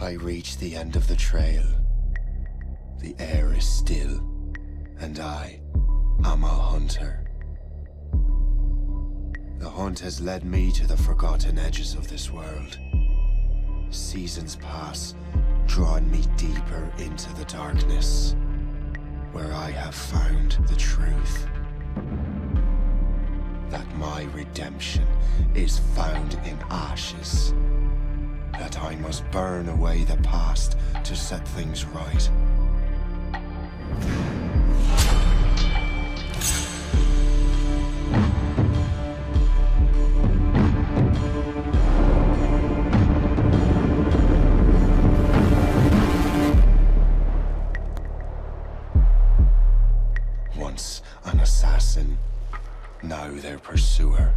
I reach the end of the trail, the air is still, and I am a hunter. The hunt has led me to the forgotten edges of this world. Seasons pass, drawing me deeper into the darkness, where I have found the truth. That my redemption is found in ashes. That I must burn away the past to set things right. Once an assassin, now their pursuer.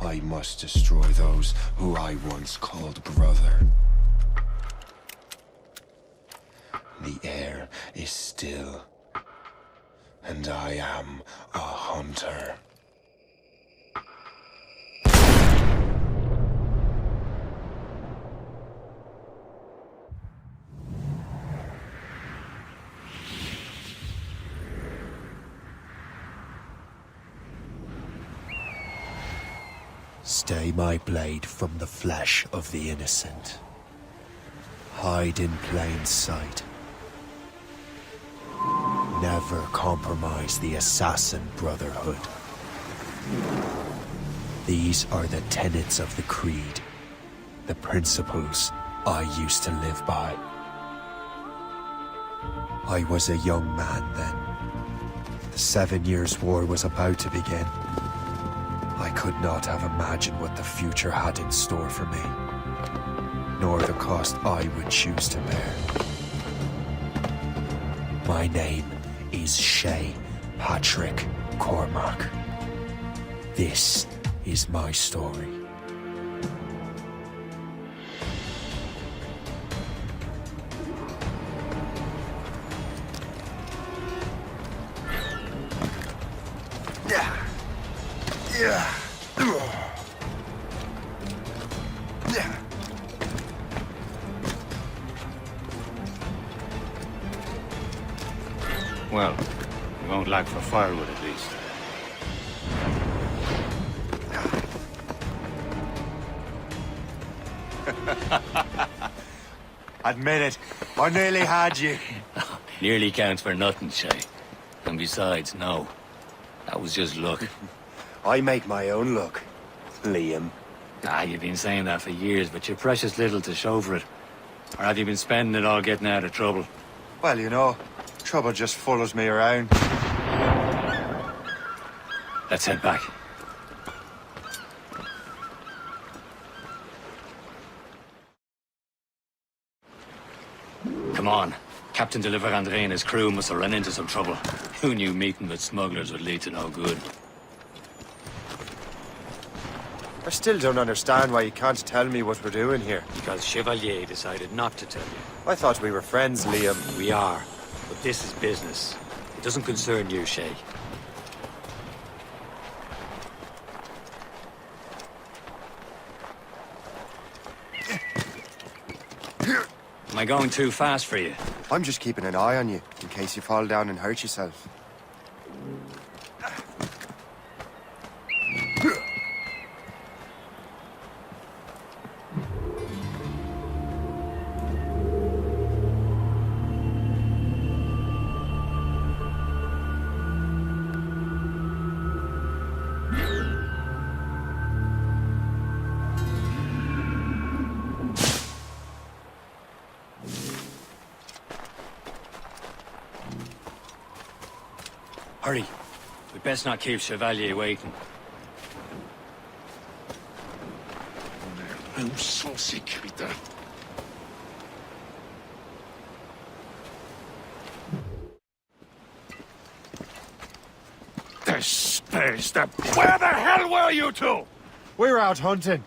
I must destroy those who I once called brother. The air is still, and I am a hunter. Stay my blade from the flesh of the innocent. Hide in plain sight. Never compromise the assassin brotherhood. These are the tenets of the creed, the principles I used to live by. I was a young man then. The 7 Years' War was about to begin. I could not have imagined what the future had in store for me, nor the cost I would choose to bear. My name is Shay Patrick Cormac. This is my story. Well, you won't lack for firewood at least. Admit it, I nearly had you. Nearly counts for nothing, Shay. And besides, no. That was just luck. I make my own luck, Liam. Ah, you've been saying that for years, but you're precious little to show for it. Or have you been spending it all getting out of trouble? Well, you know, trouble just follows me around. Let's head back. Come on. Captain de Andre and his crew must have run into some trouble. Who knew meeting with smugglers would lead to no good? I still don't understand why you can't tell me what we're doing here. Because Chevalier decided not to tell you. I thought we were friends, Liam. We are, but this is business. It doesn't concern you, Shay. Am I going too fast for you? I'm just keeping an eye on you, in case you fall down and hurt yourself. Hurry. We'd best not keep Chevalier waiting. On est insensé, capitaine. This space, where the hell were you two? We're out hunting.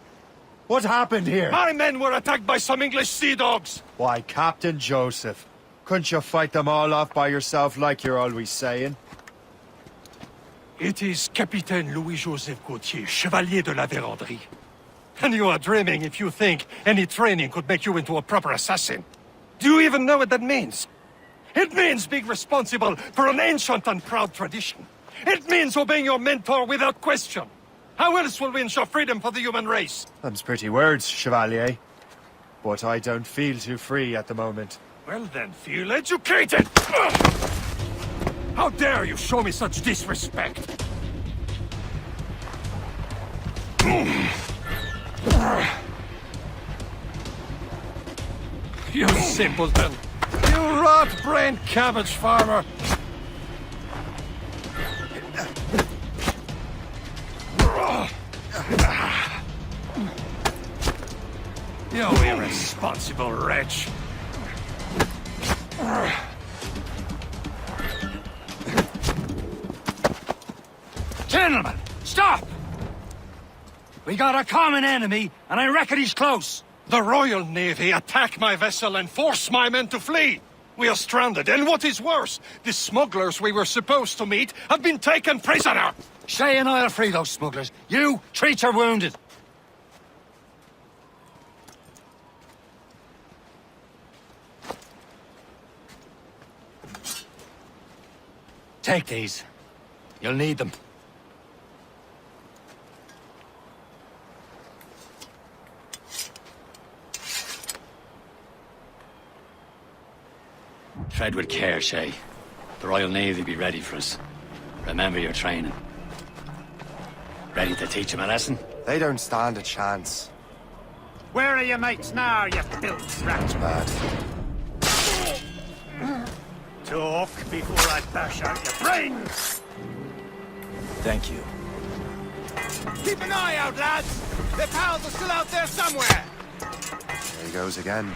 What happened here? My men were attacked by some English sea dogs. Why, Captain Joseph. Couldn't you fight them all off by yourself like you're always saying? It is Capitaine Louis-Joseph Gauthier, Chevalier de la Vérendrye. And you are dreaming if you think any training could make you into a proper assassin. Do you even know what that means? It means being responsible for an ancient and proud tradition. It means obeying your mentor without question. How else will we ensure freedom for the human race? Them's pretty words, Chevalier. But I don't feel too free at the moment. Well then, feel educated! How dare you show me such disrespect? You simpleton! You rot-brained cabbage farmer! You irresponsible wretch! Gentlemen, stop! We got a common enemy, and I reckon he's close. The Royal Navy attack my vessel and force my men to flee! We are stranded, and what is worse, the smugglers we were supposed to meet have been taken prisoner! Shay and I'll free those smugglers. You, treat your wounded. Take these. You'll need them. Tread with care, Shay. The Royal Navy will be ready for us. Remember your training. Ready to teach them a lesson? They don't stand a chance. Where are your mates now, you filth rat? Bad. Talk before I bash out your brains! Thank you. Keep an eye out, lads! Their pals are still out there somewhere! There he goes again.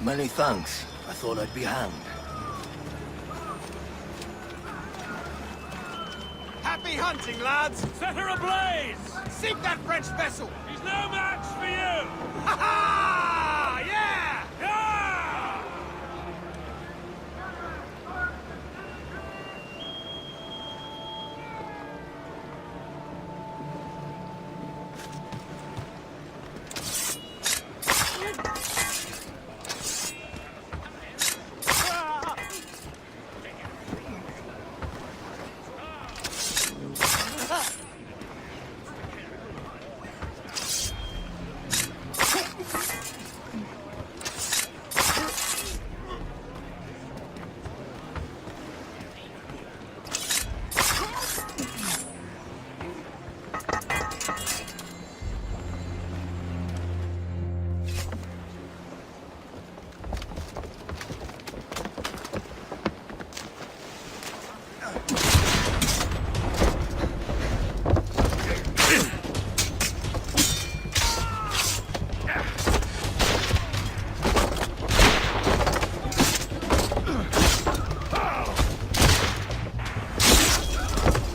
Many thanks. I thought I'd be hanged. Happy hunting, lads! Set her ablaze! Sink that French vessel! He's no match for you! Ha ha! Yeah! Yeah!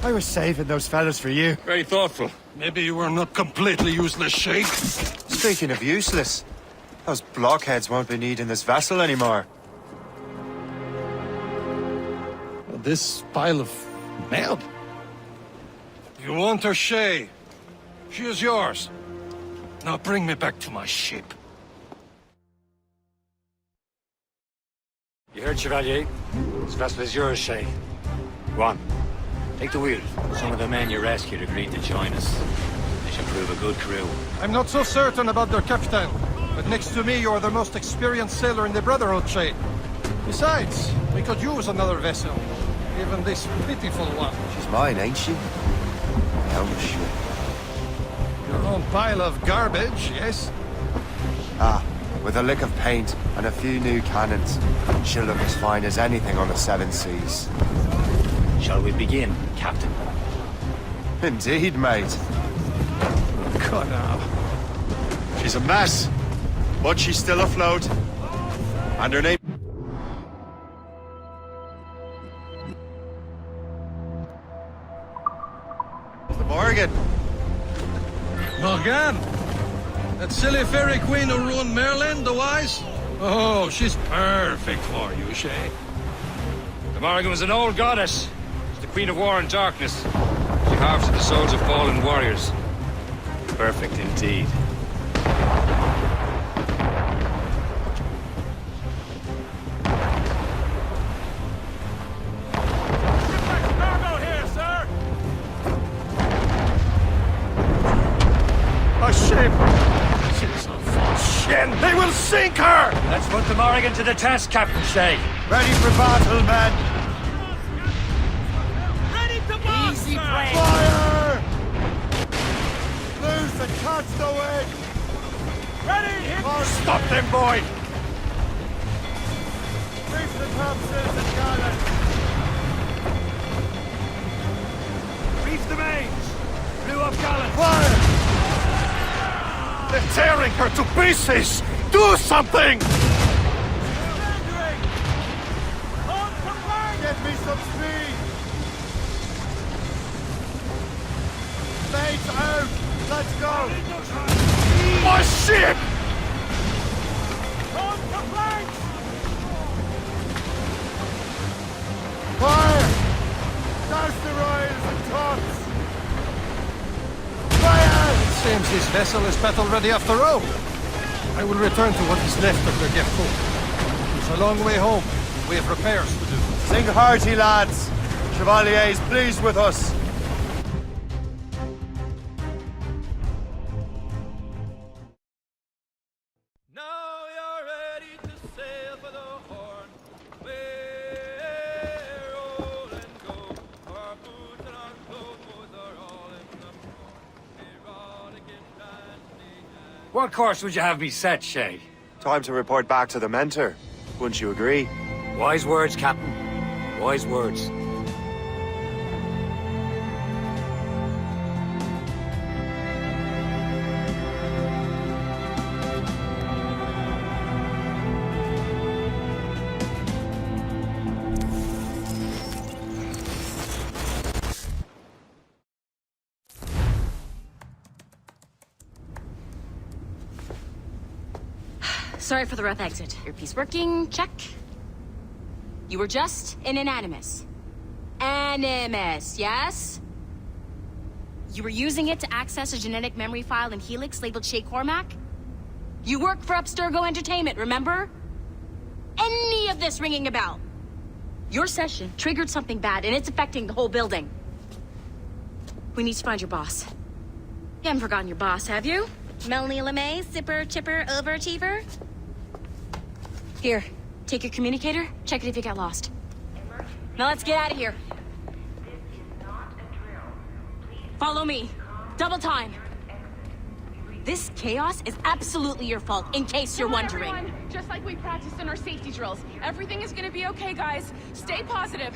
I was saving those fellas for you. Very thoughtful. Maybe you were not completely useless, Sheik. Speaking of useless, those blockheads won't be needing this vessel anymore. This pile of mail? You want her, Shay? She is yours. Now bring me back to my ship. You heard, Chevalier? This vessel is yours, Shay. Go on. Take the wheel. Some of the men you rescued agreed to join us. They should prove a good crew. I'm not so certain about their captain, but next to me you're the most experienced sailor in the Brotherhood, Shay. Besides, we could use another vessel. Even this pitiful one. She's mine, ain't she? How much? Your own pile of garbage, yes? Ah, with a lick of paint and a few new cannons, she'll look as fine as anything on the seven seas. Shall we begin, Captain? Indeed, mate. God, now. She's a mess, but she's still afloat. And her name... The Morgan. Morgan? That silly fairy queen who ruined Merlin, the wise? Oh, she's perfect for you, Shay. The Morrigan was an old goddess. She's the queen of war and darkness. She harvested the souls of fallen warriors. Perfect indeed. A ship! She's a false shin! They will sink her! Let's put the Morrigan to the test, Captain Shay. Ready for battle, men! Ready to march, Easy sir! break! Fire! Loose and catch the wind! Ready, hit! Stop them, boy! Reef the topsails and gallants! Reef the mains! Blew up gallant! Fire! They're tearing her to pieces! Do something! Surrendering! On to flank! Get me some speed! Mates out! Let's go! My ship! On to flank! Fire! Douse the royals and tops! Fire! Seems this vessel is battle ready after all. I will return to what is left of the Gerfaut. It's a long way home. We have repairs to do. Sing hearty, lads! Chevalier is pleased with us. Now you're ready to sail for the Horn. We're roll and go. Our boots and our clothes are all in the What course would you have me set, Shay? Time to report back to the mentor. Wouldn't you agree? Wise words, Captain. Wise words. Sorry for the rough exit. Earpiece working, check. You were just in an animus. Animus, yes? You were using it to access a genetic memory file in Helix labeled Shay Cormac? You work for Abstergo Entertainment, remember? Any of this ringing a bell? Your session triggered something bad, and it's affecting the whole building. We need to find your boss. You haven't forgotten your boss, have you? Melanie LeMay, sipper, chipper, overachiever? Here, take your communicator, check it if you get lost. Now let's get out of here. Follow me. Double time. This chaos is absolutely your fault, in case you're wondering. Everyone, just like we practiced in our safety drills. Everything is gonna be okay, guys. Stay positive.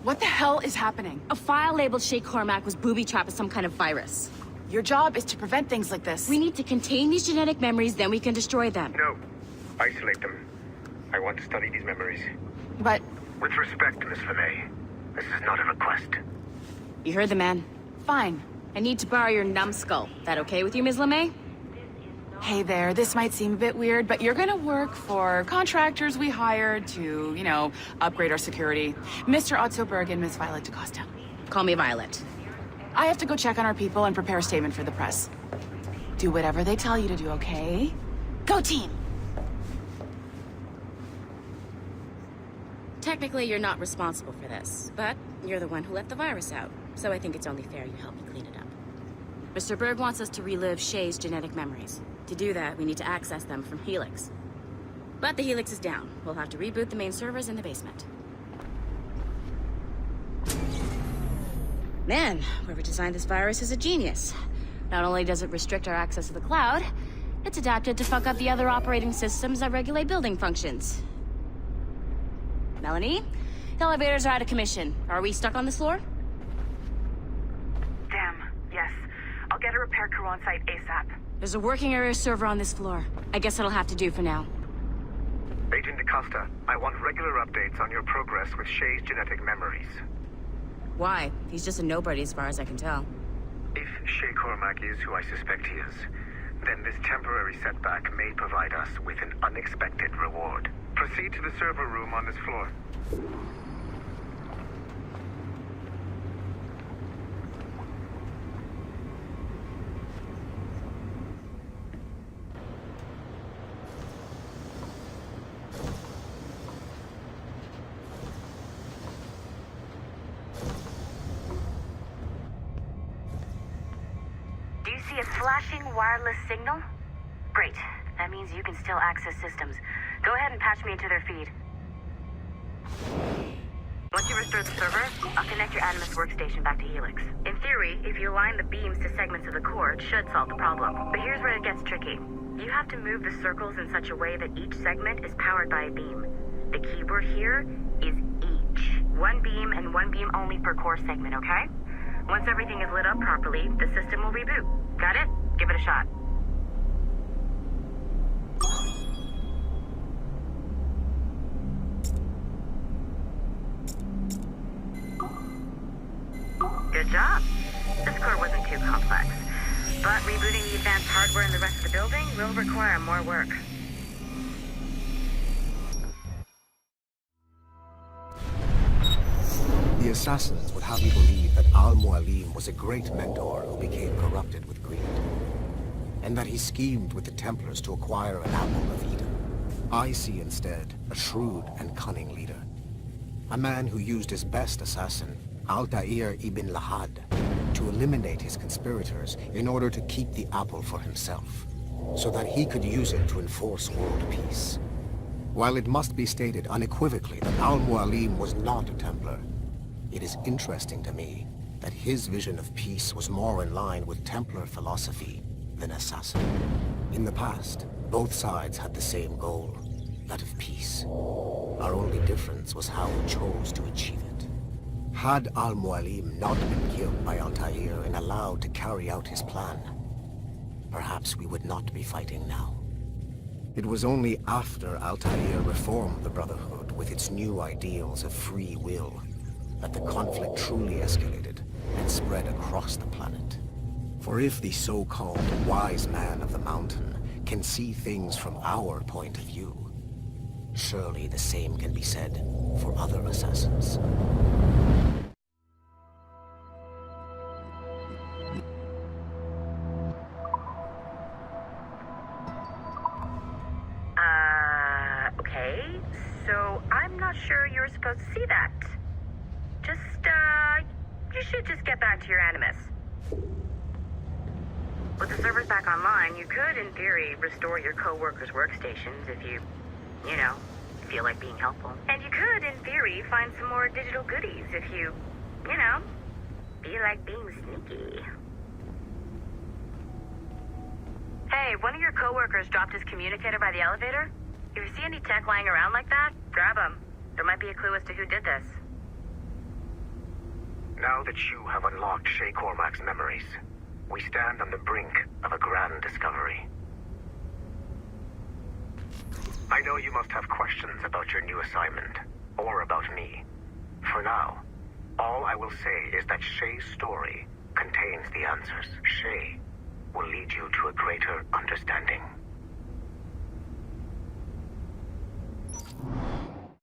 What the hell is happening? A file labeled Shay Cormac was booby-trapped with some kind of virus. Your job is to prevent things like this. We need to contain these genetic memories, then we can destroy them. No. Isolate them. I want to study these memories. But With respect, Miss LeMay, this is not a request. You heard the man. fine. I need to borrow your numbskull. That okay with you, Ms. LeMay? Hey there, this might seem a bit weird, but you're gonna work for contractors we hired to, you know, upgrade our security. Mr. Otto Berg and Miss Violet DaCosta. Call me Violet. I have to go check on our people and prepare a statement for the press. Do whatever they tell you to do, okay? Go team! Technically, you're not responsible for this, but you're the one who let the virus out, so I think it's only fair you help me clean it up. Mr. Berg wants us to relive Shay's genetic memories. To do that, we need to access them from Helix. But the Helix is down. We'll have to reboot the main servers in the basement. Man, whoever designed this virus is a genius. Not only does it restrict our access to the cloud, it's adapted to fuck up the other operating systems that regulate building functions. Melanie? The elevators are out of commission. Are we stuck on this floor? Damn, yes. I'll get a repair crew on site ASAP. There's a working area server on this floor. I guess that'll have to do for now. Agent DaCosta, I want regular updates on your progress with Shay's genetic memories. Why? He's just a nobody as far as I can tell. If Shay Cormac is who I suspect he is, then this temporary setback may provide us with an unexpected reward. Proceed to the server room on this floor. Do you see a flashing wireless signal? Great. That means you can still access systems. Go ahead and patch me into their feed. Once you restore the server, I'll connect your Animus workstation back to Helix. In theory, if you align the beams to segments of the core, it should solve the problem. But here's where it gets tricky. You have to move the circles in such a way that each segment is powered by a beam. The keyword here is each. One beam and one beam only per core segment, okay? Once everything is lit up properly, the system will reboot. Got it? Give it a shot. Good job. This core wasn't too complex. But rebooting the advanced hardware in the rest of the building will require more work. The assassins would have you believe that Al-Mualim was a great mentor who became corrupted with greed, and that he schemed with the Templars to acquire an apple of Eden. I see instead a shrewd and cunning leader, a man who used his best assassin, Altair ibn Lahad, to eliminate his conspirators in order to keep the apple for himself, so that he could use it to enforce world peace. While it must be stated unequivocally that Al-Mualim was not a Templar, it is interesting to me that his vision of peace was more in line with Templar philosophy than assassin. In the past, both sides had the same goal, that of peace. Our only difference was how we chose to achieve it. Had Al-Mualim not been killed by Altair and allowed to carry out his plan, perhaps we would not be fighting now. It was only after Altair reformed the Brotherhood with its new ideals of free will that the conflict truly escalated and spread across the planet. For if the so-called wise man of the mountain can see things from our point of view, surely the same can be said for other assassins. Okay, so I'm not sure you're supposed to see that. You should just get back to your Animus. With the servers back online, you could, in theory, restore your co-workers' workstations if you feel like being helpful. And you could, in theory, find some more digital goodies if you feel like being sneaky. Hey, one of your co-workers dropped his communicator by the elevator. If you see any tech lying around like that, grab them. There might be a clue as to who did this. Now that you have unlocked Shay Cormac's memories, we stand on the brink of a grand discovery. I know you must have questions about your new assignment, or about me. For now, all I will say is that Shay's story contains the answers. Shay will lead you to a greater understanding.